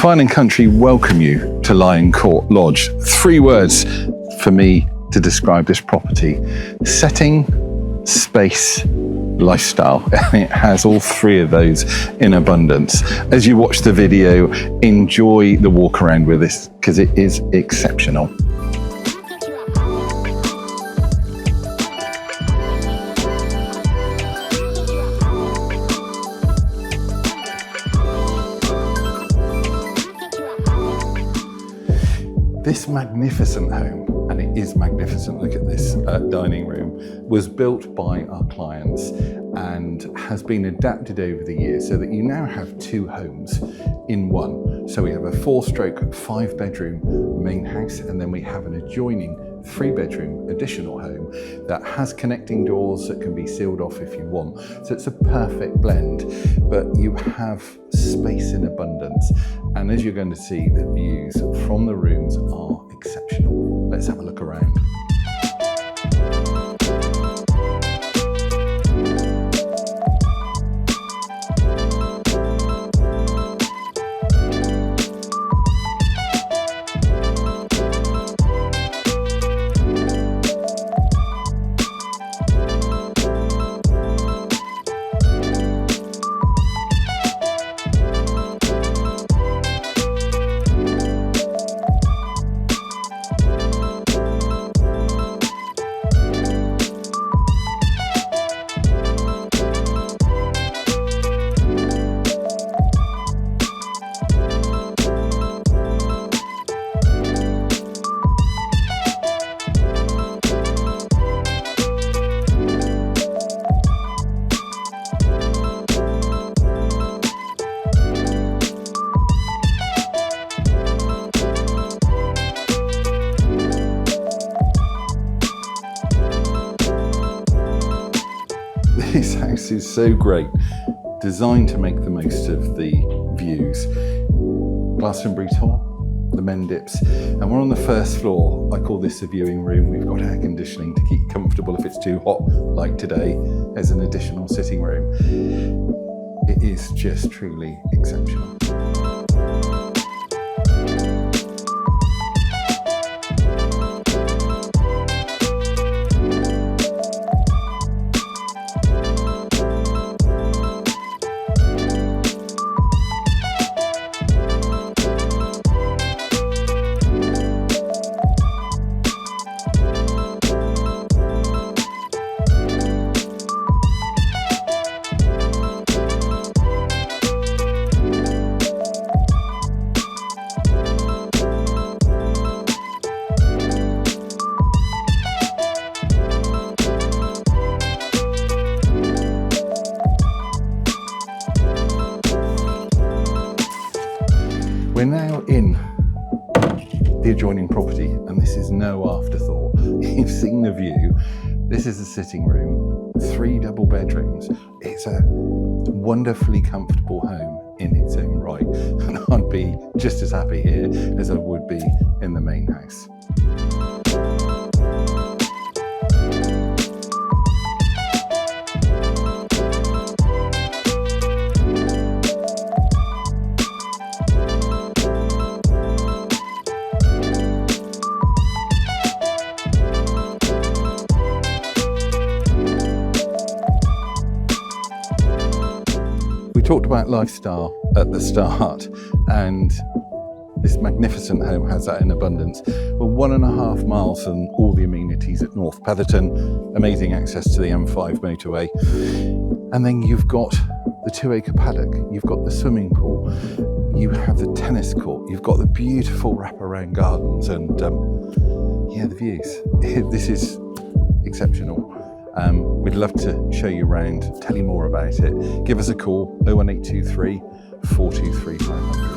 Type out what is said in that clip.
Fine and Country welcome you to Lion Court Lodge. 3 words for me to describe this property: setting, space, lifestyle. It has all 3 of those in abundance. As you watch the video, enjoy the walk around with this because it is exceptional. This magnificent home, and it is magnificent, look at this dining room, was built by our clients and has been adapted over the years so that you now have 2 homes in one. So we have a 4-stroke 5-bedroom main house, and then we have an adjoining 3-bedroom additional home that has connecting doors that can be sealed off if you want. So it's a perfect blend, but you have space in abundance. And as you're going to see, the views from the rooms are exceptional. Let's have a look around. This house is so great, designed to make the most of the views. Glastonbury tour, the men dips, and we're on the 1st floor. I call this a viewing room. We've got air conditioning to keep you comfortable if it's too hot, like today. There's an additional sitting room. It is just truly exceptional. We're now in the adjoining property, and this is no afterthought. You've seen the view. This is a sitting room, 3 double bedrooms. It's a wonderfully comfortable home in its own right, and I'd be just as happy here as I would be in the main house. We talked about lifestyle at the start, and this magnificent home has that in abundance. We're 1.5 miles from all the amenities at North Petherton, amazing access to the M5 motorway, and then you've got the 2-acre paddock, you've got the swimming pool, you have the tennis court, you've got the beautiful wraparound gardens, and yeah, the views. This is exceptional. We'd love to show you around, tell you more about it. Give us a call, 01823 423 500.